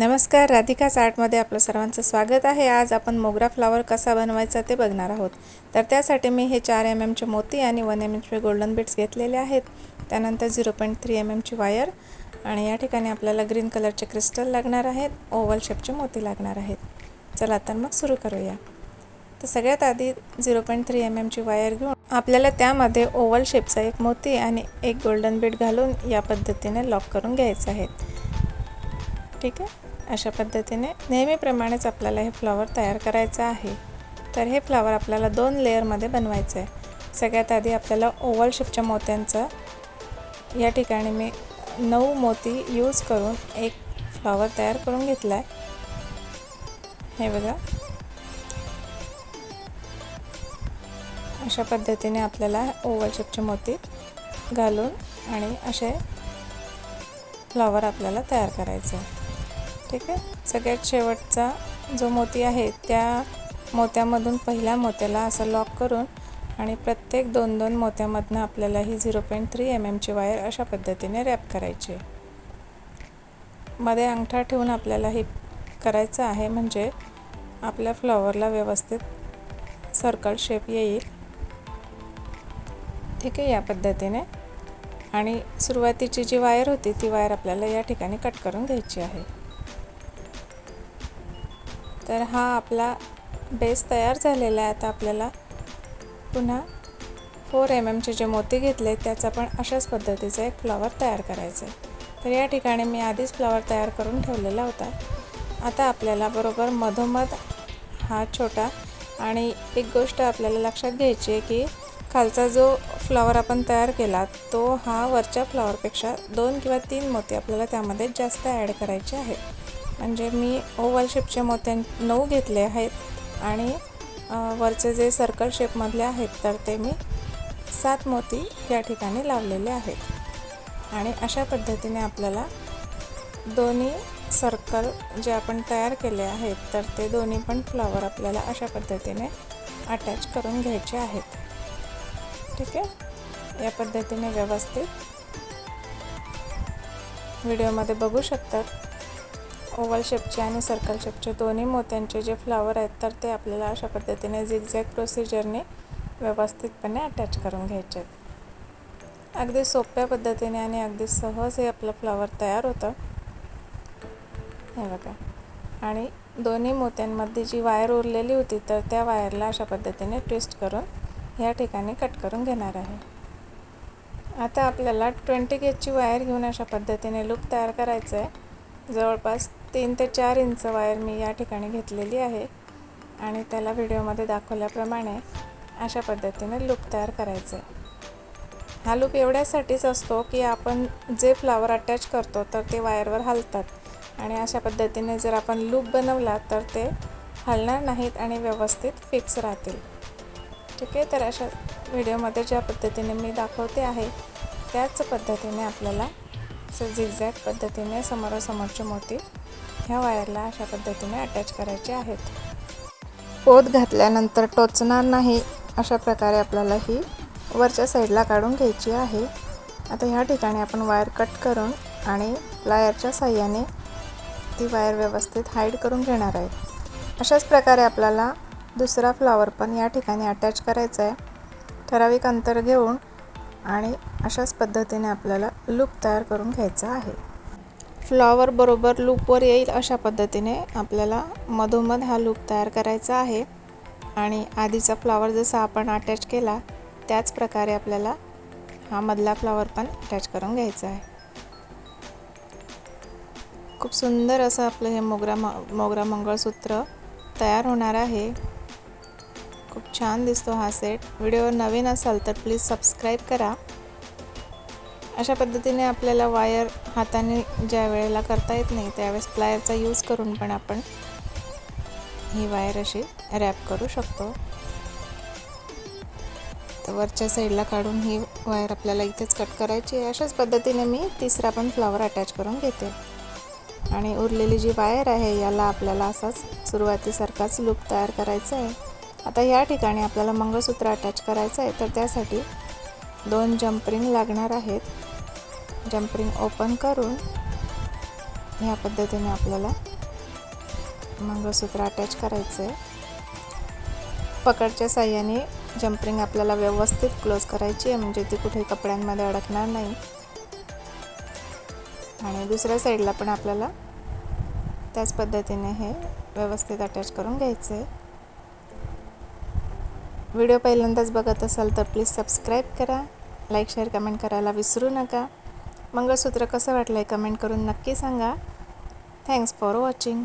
नमस्कार, राधिकाच आर्टमध्ये आपलं सर्वांचं स्वागत आहे। आज आपण मोगरा फ्लावर कसा बनवायचा ते बघणार आहोत। तर त्यासाठी मी हे 4 mm चे मोती आणि 1 mm चे गोल्डन बीड्स घेतलेले आहेत। त्यानंतर 0.3 mm ची वायर आणि या ठिकाणी आपल्याला ग्रीन कलरचे क्रिस्टल लागणार आहेत, ओव्हल शेपचे मोती लागणार आहेत। चला तर मग सुरू करूया। तर सगळ्यात आधी 0.3 mm ची वायर घेऊन आपल्याला त्यामध्ये ओव्हल शेपचा एक मोती आणि एक गोल्डन बीड घालून या पद्धतीने लॉक करून घ्यायचे आहे। ठीक आहे, अशा पद्धतीने नेहमीप्रमाणेच आपल्याला हे फ्लावर तयार करायचं आहे। तर हे फ्लावर आपल्याला 2 लेयरमध्ये बनवायचं आहे। सगळ्यात आधी आपल्याला ओव्हल शेपच्या मोत्यांचा या ठिकाणी मी 9 मोती यूज करून एक फ्लावर तयार करून घेतला आहे। हे बघा, अशा पद्धतीने आपल्याला ओव्हल शेपचे मोती घालून आणि असे फ्लावर आपल्याला तयार करायचे आहे। ठीक आहे, सगळ्यात शेवटचा जो मोती आहे त्या मोत्यामधून पहिल्या मोत्याला असं लॉक करून आणि प्रत्येक 2-2 मोत्यामधून आपल्याला ही 0.3 mm ची वायर अशा पद्धतीने रॅप करायची। मध्ये अंगठा ठेवून आपल्याला हे करायचं आहे, म्हणजे आपल्या फ्लावरला व्यवस्थित सर्कल शेप येईल। ठीक आहे, या पद्धतीने। आणि सुरुवातीची जी वायर होती ती वायर आपल्याला या ठिकाणी कट करून घ्यायची आहे। तर हा आपला बेस तयार झालेला आहे। आता आपल्याला पुन्हा 4 mm चे जे मोती घेतले त्याचा पण अशाच पद्धतीचा एक फ्लावर तयार करायचा आहे। तर या ठिकाणी मी आधीच फ्लावर तयार करून ठेवलेला होता। आता आपल्याला बरोबर मधोमध हा छोटा, आणि एक गोष्ट आपल्याला लक्षात घ्यायची आहे की खालचा जो फ्लावर आपण तयार केला तो हा वरच्या फ्लावरपेक्षा 2 किंवा 3 मोती आपल्याला त्यामध्ये जास्त ॲड करायचे आहेत। म्हणजे मी ओव्हल शेपचे मोती 9 घेतले आहेत आणि वरचे जे सर्कल शेपमधले आहेत तर ते मी 7 मोती या ठिकाणी लावलेले आहेत। आणि अशा पद्धतीने आपल्याला दोन्ही सर्कल जे आपण तयार केले आहेत तर ते दोन्ही पण फ्लावर आपल्याला अशा पद्धतीने अटॅच करून घ्यायचे आहेत। ठीक आहे, या पद्धतीने व्यवस्थित व्हिडिओमध्ये बघू शकतात। ओव्हल शेपचे आणि सर्कल शेपचे दोन्ही मोत्यांचे जे फ्लावर आहेत तर ते आपल्याला अशा पद्धतीने झिगझॅग प्रोसिजरने व्यवस्थितपणे अटॅच करून घ्यायचे आहेत। अगदी सोप्या पद्धतीने आणि अगदी सहज हे आपलं फ्लावर तयार होतं। हे बघा, आणि दोन्ही मोत्यांमध्ये जी वायर उरलेली होती तर त्या वायरला अशा पद्धतीने ट्विस्ट करून या ठिकाणी कट करून घेणार आहे। आता आपल्याला 20 गेजची वायर घेऊन अशा पद्धतीने लूप तयार करायचं आहे। जवळपास 3 ते 4 इंच वायर मी या ठिकाणी घेतलेली आहे आणि त्याला व्हिडिओमध्ये दाखवल्याप्रमाणे अशा पद्धतीने लूप तयार करायचं आहे। हा लूप एवढ्यासाठीच असतो की आपण जे फ्लावर अटॅच करतो तर ते वायरवर हलतात आणि अशा पद्धतीने जर आपण लूप बनवला तर ते हलणार नाहीत आणि व्यवस्थित फिक्स राहतील। ठीक आहे, तर अशा व्हिडिओमध्ये ज्या पद्धतीने मी दाखवते आहे त्याच पद्धतीने आपल्याला झिगझॅग पद्धतीने समोरासमोरचे मोती ह्या वायरला अशा पद्धतीने अटॅच करायचे आहेत। पोत घातल्यानंतर टोचणार नाही अशा प्रकारे आपल्याला ही वरच्या साईडला काढून घ्यायची आहे। आता ह्या ठिकाणी आपण वायर कट करून आणि प्लायरच्या साहाय्याने ती वायर व्यवस्थित हाईड करून घेणार आहे। अशाच प्रकारे आपल्याला दुसरा फ्लावर पण या ठिकाणी अटॅच करायचा आहे। ठराविक अंतर घेऊन आणि अशाच पद्धतीने आपल्याला लूप तयार करून घ्यायचा आहे। फ्लावर बरोबर लूपवर येईल अशा पद्धतीने आपल्याला मधोमध हा लूप तयार करायचा आहे। आणि आधीचा फ्लावर जसा आपण अटॅच केला त्याच प्रकारे आपल्याला हा मधला फ्लावर पण अटॅच करून घ्यायचा आहे। खूप सुंदर असं आपलं हे मोगरा मंगळसूत्र तयार होणार आहे। खूप छान दिसतो हा सेट। व्हिडिओ नवीन असाल तर प्लीज सबस्क्राईब करा। अशा पद्धतीने आपल्याला वायर हाताने ज्या वेळेला करता येत नाही त्यावेळेस प्लायरचा यूज करून पण आपण ही वायर अशी रॅप करू शकतो। तर वरच्या साईडला काढून ही वायर आपल्याला इथेच कट करायची आहे। अशाच पद्धतीने मी तिसरा पण फ्लावर अटॅच करून घेते आणि उरलेली जी वायर आहे याला आपल्याला असाच सुरुवातीसारखाच लूप तयार करायचा आहे। आता या ठिकाणी आपल्याला मंगळसूत्र अटॅच करायचं आहे, तर त्यासाठी 2 जंप रिंग लागणार आहेत। जंप रिंग ओपन करून ह्या पद्धतीने आपल्याला मंगळसूत्र अटॅच करायचं आहे. पकडच्या साह्याने जंपरिंग आपल्याला व्यवस्थित क्लोज करायची आहे, म्हणजे ती कुठे कपड्यांमध्ये अडकणार नाही. आणि दुसऱ्या साईडला पण आपल्याला त्याच पद्धतीने हे व्यवस्थित अटॅच करून घ्यायचं आहे. व्हिडिओ पहिल्यांदाच बघत असाल तर प्लीज सबस्क्राईब करा, लाईक शेअर कमेंट करायला विसरू नका. मंगळसूत्र कसं वाटलं आहे कमेंट करून नक्की सांगा. Thanks for watching.